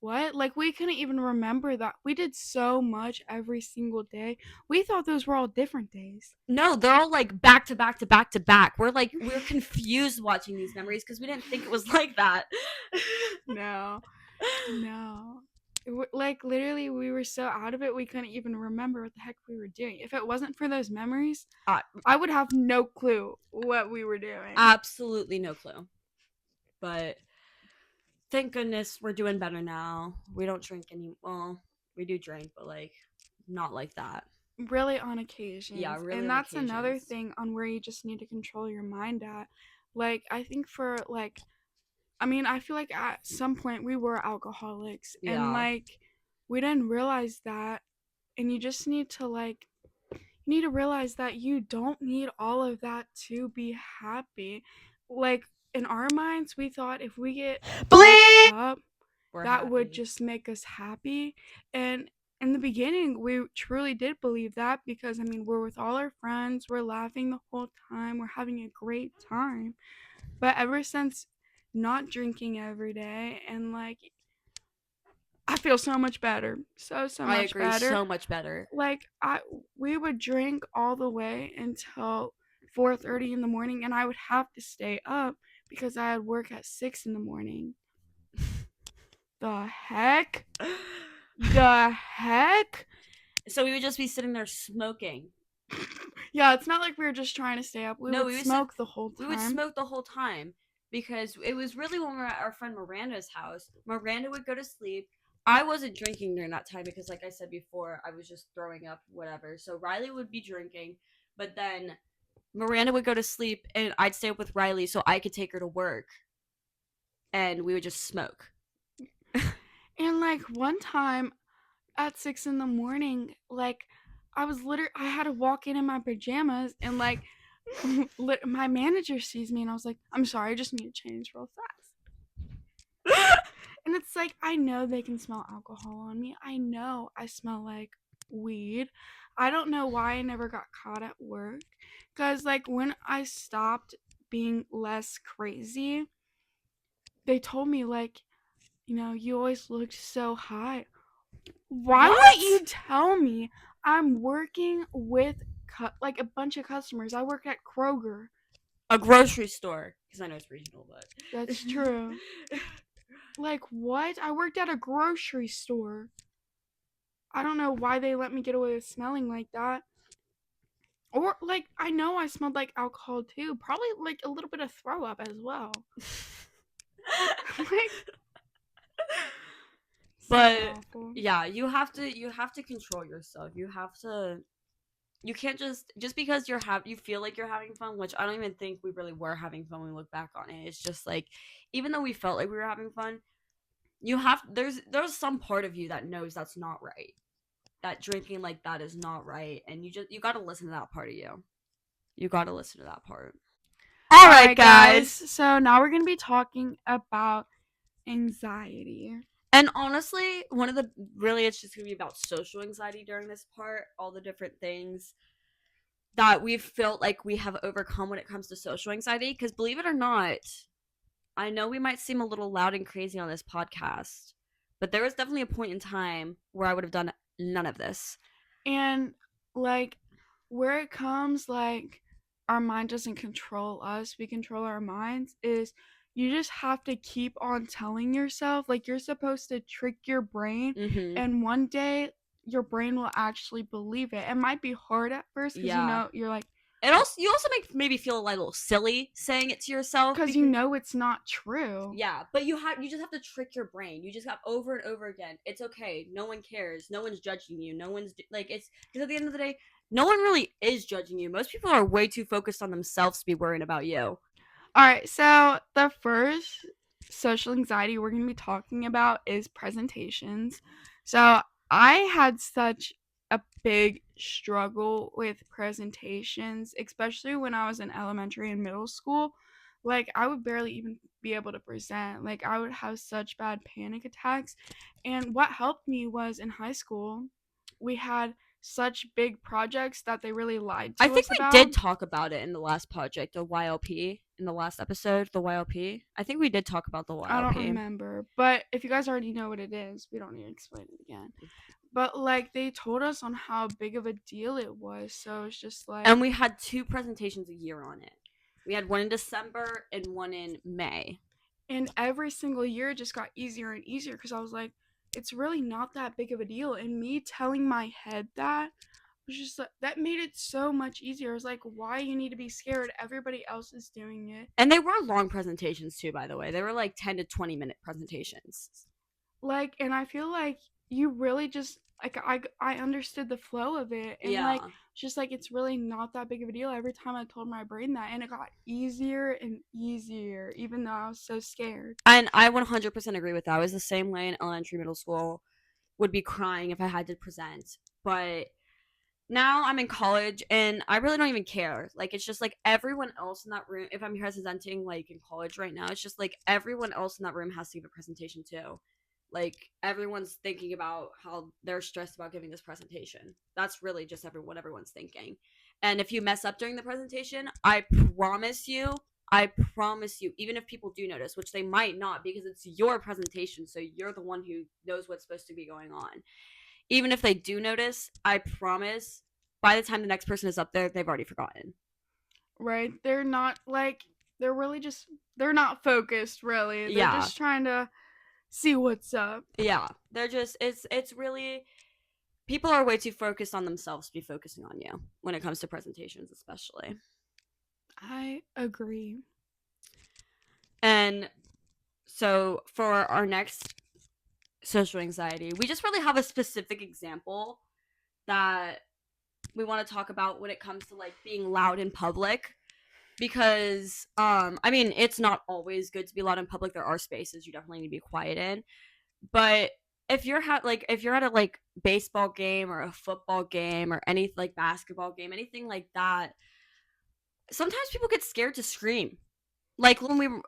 what? Like we couldn't even remember that. We did so much every single day. We thought those were all different days. no, they're all like back to back to back to back. We're confused watching these memories because we didn't think it was like that. No. No. Like literally we were so out of it we couldn't even remember what the heck we were doing. If it wasn't for those memories, Uh, I would have no clue what we were doing. Absolutely no clue. But thank goodness we're doing better now. We don't drink any. Well, we do drink, but like not like that. Really on occasions. Yeah, really And on that's another occasions. thing on where you just need to control your mind at. Like I think for like I mean, I feel like at some point we were alcoholics and Yeah. like we didn't realize that and you just need to like you need to realize that you don't need all of that to be happy. Like in our minds, we thought if we get fucked up, We're that would happy. just make us happy. And in the beginning, we truly did believe that because I mean, we're with all our friends, we're laughing the whole time, we're having a great time. But ever since not drinking every day and like I feel so much better. So I much agree better. so much better. Like we would drink all the way until 4:30 in the morning and I would have to stay up because I had work at 6 in the morning. The heck? The heck? So we would just be sitting there smoking. Yeah, it's not like we were just trying to stay up. We No, would smoke the whole we would time. smoke the whole time because it was really when we were at our friend Miranda's house. Miranda would go to sleep. I wasn't drinking during that time because, like I said before, I was just throwing up, whatever. So Riley would be drinking, but then Miranda would go to sleep, and I'd stay up with Riley so I could take her to work, and we would just smoke. And like one time at 6 in the morning, like I had to walk in my pajamas and like my manager sees me and I was like, I'm sorry, I just need to change real fast. And it's like, I know they can smell alcohol on me. I know I smell like weed. I don't know why I never got caught at work. Because, like, when I stopped being less crazy, they told me, like, you always looked so high. Why What? wouldn't you tell me I'm working with, like, a bunch of customers? I work at Kroger. A grocery store, because I know it's regional, but That's true. Like, what? I worked at a grocery store. I don't know why they let me get away with smelling like that. Or like I know I smelled like alcohol too. Probably like a little bit of throw up as well. Like but so awful. yeah, you have to control yourself. You can't just because you feel like you're having fun, which I don't even think we really were having fun when we look back on it. It's just like even though we felt like we were having fun, there's some part of you that knows that's not right. That drinking like that is not right, and you got to listen to that part of you. You got to listen to that part. All right, guys. So now we're gonna be talking about anxiety. And honestly, it's just gonna be about social anxiety during this part, all the different things that we've felt like we have overcome when it comes to social anxiety. Because believe it or not, I know we might seem a little loud and crazy on this podcast, but there was definitely a point in time where I would have done none of this. And like where it comes like our mind doesn't control us, we control our minds is you just have to keep on telling yourself like you're supposed to trick your brain Mm-hmm. and one day your brain will actually believe it. It might be hard at first because Yeah. you're like You also make maybe feel a little silly saying it to yourself because you know it's not true. Yeah, but you just have to trick your brain. You just have over and over again. It's okay. No one cares. No one's judging you. No one's like it's because at the end of the day, no one really is judging you. Most people are way too focused on themselves to be worrying about you. All right, so the first social anxiety we're going to be talking about is presentations. So I had such a big struggle with presentations, especially when I was in elementary and middle school. Like, I would barely even be able to present. Like, I would have such bad panic attacks. And what helped me was in high school, we had such big projects that they really lied I to think us we about. did talk about it in the last project, the YLP, in the last episode, the YLP. I think we did talk about the I don't YLP. remember. But if you guys already know what it is, we don't need to explain it again. But like they told us on how big of a deal it was. So it's just like, And we had 2 presentations a year on it. We had one in December and one in May. and every single year it just got easier and easier because I was like, it's really not that big of a deal. And me telling my head that was just like, that made it so much easier. I was like, why you need to be scared? Everybody else is doing it. And they were long presentations too, by the way. They were like 10 to 20-minute presentations. Like, and I feel like you really just like I understood the flow of it, and Yeah. like just like it's really not that big of a deal every time I told my brain that, and it got easier and easier even though I was so scared. And I 100% agree with that. I was the same way in elementary, middle school. Would be crying if I had to present. But now I'm in college and I really don't even care. Like, it's just like everyone else in that room, if I'm presenting like in college right now, it's just like everyone else in that room has to give a presentation too. Like, everyone's thinking about how they're stressed about giving this presentation. That's really just what everyone's thinking. And if you mess up during the presentation, promise you, I promise you, even if people do notice, which they might not because it's your presentation, so you're the one who knows what's supposed to be going on. Even if they do notice, I promise by the time the next person is up there, they've already forgotten. Right? They're not like they're really just they're not focused really. They're Yeah. just trying to see what's up. Yeah. They're just it's really people are way too focused on themselves to be focusing on you when it comes to presentations, especially. I agree. And so for our next social anxiety, we just really have a specific example that we want to talk about when it comes to like being loud in public, because I mean, it's not always good to be loud in public. There are spaces you definitely need to be quiet in, but if you're if you're at a like baseball game or a football game or any like basketball game, anything like that, sometimes people get scared to scream. Like when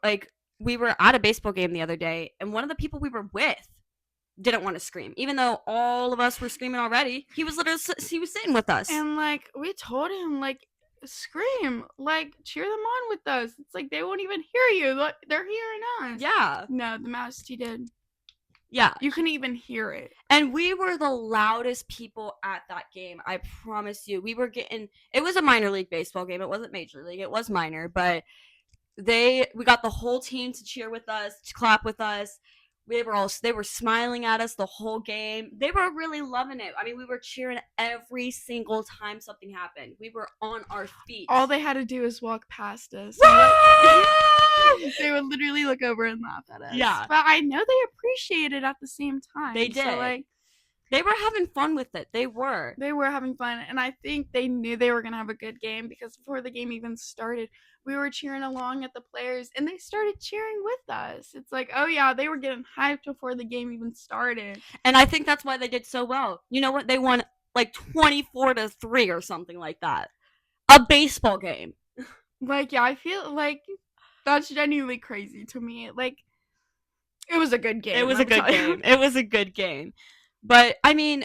we were at a baseball game the other day, and one of the people we were with didn't want to scream, even though all of us were screaming already. He was sitting with us, And like we told him, like scream, like cheer them on with us. It's like they won't even hear you. Like, they're hearing us. Yeah. No, the most he did. Yeah. You couldn't even hear it. And we were the loudest people at that game. I promise you. We were getting. It was a minor league baseball game. It wasn't major league. It was minor, but we got the whole team to cheer with us, to clap with us. They were smiling at us the whole game. They were really loving it. I mean, we were cheering every single time something happened. We were on our feet. All they had to do is walk past us. They would literally look over and laugh at us. Yeah. But I know they appreciate it at the same time. They did. So, like, they were having fun with it. They were having fun. And I think they knew they were going to have a good game because before the game even started, we were cheering along at the players and they started cheering with us. It's like, oh yeah, they were getting hyped before the game even started. And I think that's why they did so well. You know what? They won like 24-3 or something like that. A baseball game. Like, yeah, I feel like that's genuinely crazy to me. Like, it was a good game. It was a good game. It was a good game. But I mean,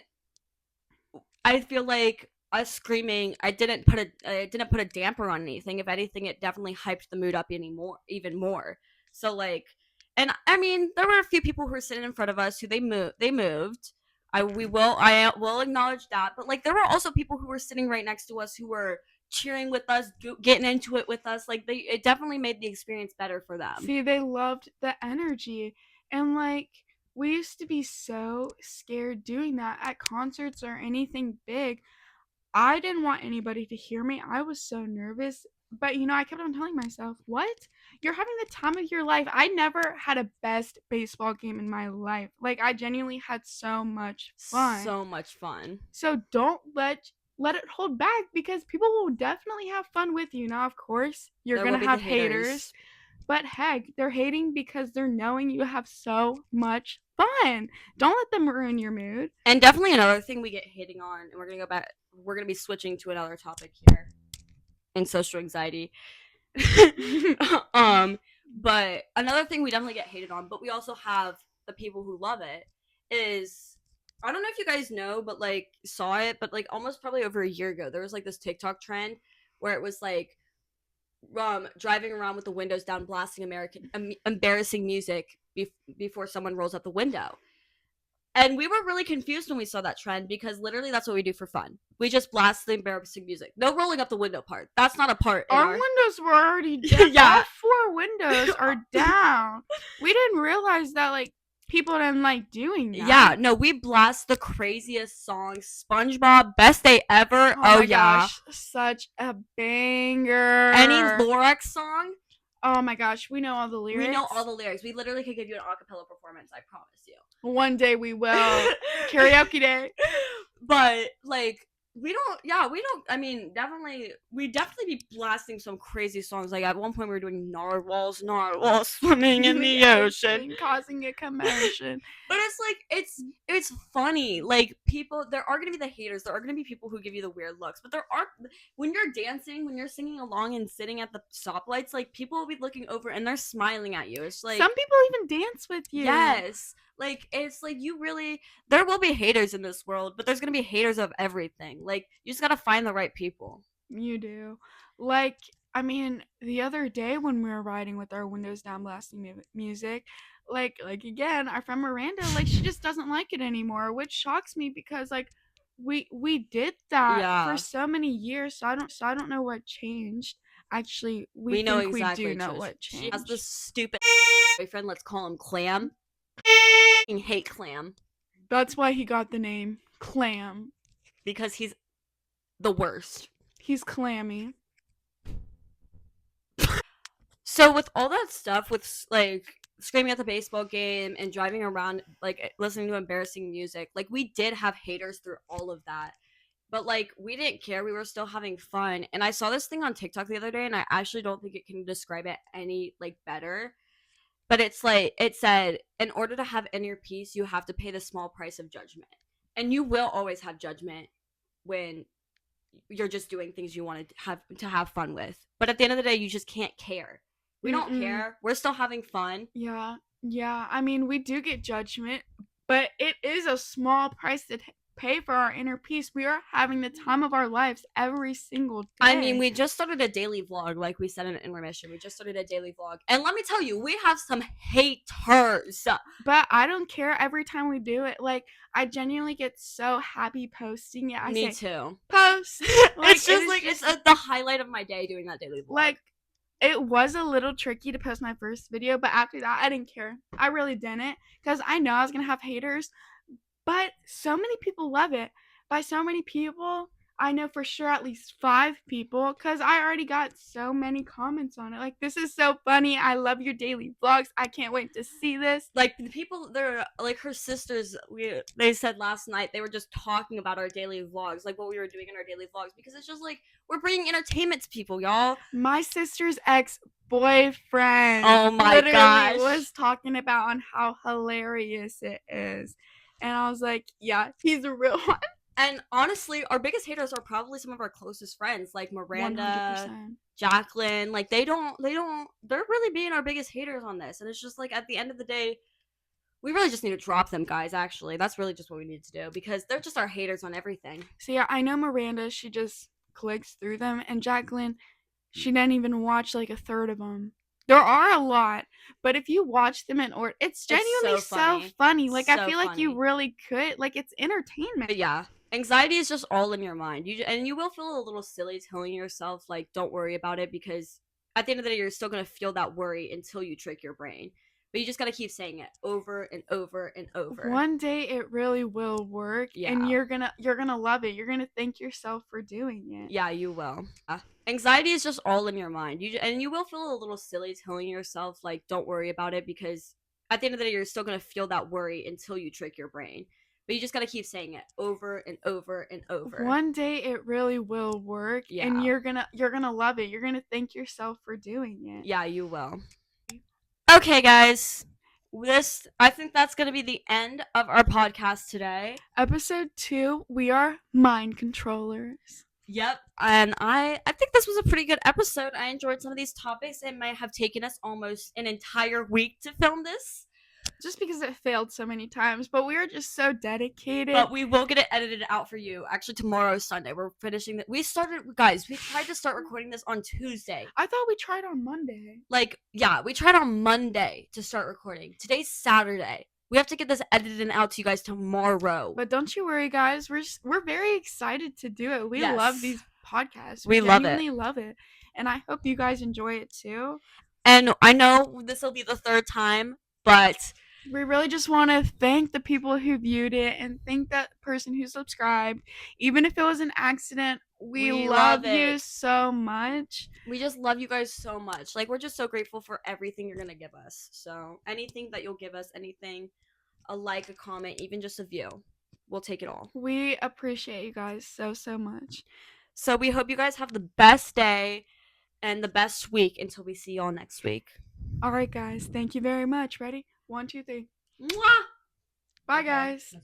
I feel like us screaming, I didn't put a damper on anything. If anything, it definitely hyped the mood up even more. So like, and I mean, there were a few people who were sitting in front of us who they moved. I will acknowledge that. But like, there were also people who were sitting right next to us who were cheering with us, getting into it with us. Like, it definitely made the experience better for them. See, they loved the energy. And like, we used to be so scared doing that at concerts or anything big. I didn't want anybody to hear me. I was so nervous. But you know, I kept on telling myself, what? You're having the time of your life. I never had a best baseball game in my life. Like, I genuinely had so much fun. So much fun. So don't let it hold back because people will definitely have fun with you. Now, of course, you're going to have haters. But heck, they're hating because they're knowing you have so much fun. Don't let them ruin your mood. And definitely another thing we get hating on, and we're going to be switching to another topic here in social anxiety. But another thing we definitely get hated on, but we also have the people who love it, is I don't know if you guys know, but like saw it, but like almost probably over a year ago, there was like this TikTok trend where it was like driving around with the windows down, blasting embarrassing music before someone rolls up the window. And we were really confused when we saw that trend because literally that's what we do for fun. We just blast the embarrassing music. No rolling up the window part. That's not a part in Our our windows were already down. Yeah. All 4 windows are down. We didn't realize that like people didn't like doing that. Yeah, no, we blast the craziest songs. SpongeBob, best day ever. Oh my gosh, such a banger. Any Lorax song, oh my gosh, we know all the lyrics. we know all the lyrics. We literally could give you an acapella performance, I promise you. One day we will. Karaoke day. But like we don't I mean we definitely be blasting some crazy songs. Like at one point we were doing narwhals swimming in the ocean, causing a commotion. But it's like it's funny. Like people, there are gonna be the haters, there are gonna be people who give you the weird looks, but there are, when you're dancing, when you're singing along and sitting at the stoplights, like people will be looking over and they're smiling at you. It's like some people even dance with you. Yes. Like it's like you really, there will be haters in this world, but there's gonna be haters of everything. Like you just gotta find the right people. You do. Like, I mean, the other day when we were riding with our windows down blasting music, like again, our friend Miranda, like she just doesn't like it anymore, which shocks me because like we did that for so many years, so I don't know what changed. Actually, we know think exactly we do know what changed. She has this stupid boyfriend, let's call him Clam. Hate Clam. That's why he got the name Clam. Because he's the worst. He's clammy. So with all that stuff, with like screaming at the baseball game and driving around, like listening to embarrassing music, like we did have haters through all of that. But like we didn't care, we were still having fun. And I saw this thing on TikTok the other day, and I actually don't think it can describe it any like better. But it's like, it said, in order to have inner peace, you have to pay the small price of judgment. And you will always have judgment when you're just doing things you want to have fun with. But at the end of the day, you just can't care. We don't care. We're still having fun. Yeah. Yeah. I mean, we do get judgment, but it is a small price to pay for our inner peace. We are having the time of our lives every single day. I mean, we just started a daily vlog, like we said in intermission. We just started a daily vlog. And let me tell you, we have some haters. But I don't care every time we do it. Like, I genuinely get so happy posting it. Me too. Post. Like, it's just like, it's the highlight of my day doing that daily vlog. Like, it was a little tricky to post my first video, but after that, I didn't care. I really didn't, because I know I was going to have haters. But so many people love it. By so many people, I know for sure at least 5 people, because I already got so many comments on it. Like, this is so funny. I love your daily vlogs. I can't wait to see this. Like, the people, they're like her sisters, they said last night, they were just talking about our daily vlogs, like what we were doing in our daily vlogs, because it's just like, we're bringing entertainment to people, y'all. My sister's ex-boyfriend, oh my literally gosh, was talking about on how hilarious it is. And I was like, yeah, he's a real one. And honestly, our biggest haters are probably some of our closest friends, like Miranda, 100%. Jacqueline. Like, they're really being our biggest haters on this. And it's just like, at the end of the day, we really just need to drop them, guys, actually. That's really just what we need to do, because they're just our haters on everything. So yeah, I know Miranda, she just clicks through them. And Jacqueline, she didn't even watch like a third of them. There are a lot, but if you watch them in order, it's genuinely so funny. Like, I feel like you really could. Like, it's entertainment. But yeah, anxiety is just all in your mind. You will feel a little silly telling yourself, like, don't worry about it, because at the end of the day, you're still going to feel that worry until you trick your brain. But you just got to keep saying it over and over and over. One day it really will work, and you're going to love it. You're going to thank yourself for doing it. Yeah, you will. Anxiety is just all in your mind. You will feel a little silly telling yourself, like, don't worry about it, because at the end of the day, you're still going to feel that worry until you trick your brain. But you just got to keep saying it over and over and over. One day it really will work, and you're going to love it. You're going to thank yourself for doing it. Yeah, you will. Okay, guys. I think that's going to be the end of our podcast today. Episode 2, we are mind controllers. Yep. And I think this was a pretty good episode. I enjoyed some of these topics. It might have taken us almost an entire week to film this, Just because it failed so many times, but we are just so dedicated. but we will get it edited out for you. Actually, tomorrow's Sunday. We're finishing it. We tried to start recording this on Tuesday. I thought we tried on Monday. Like, yeah, we tried on Monday to start recording. Today's Saturday. We have to get this edited and out to you guys tomorrow. But don't you worry, guys. We're very excited to do it. We love these podcasts. We love it. Genuinely love it. And I hope you guys enjoy it too. And I know this will be the third time, but we really just want to thank the people who viewed it and thank that person who subscribed. Even if it was an accident, we love you so much. We just love you guys so much. Like, we're just so grateful for everything you're going to give us. So, anything that you'll give us, anything, a like, a comment, even just a view, we'll take it all. We appreciate you guys so, so much. So, we hope you guys have the best day and the best week until we see y'all next week. All right, guys. Thank you very much. Ready? 1, 2, 3. Mwah! Bye, guys.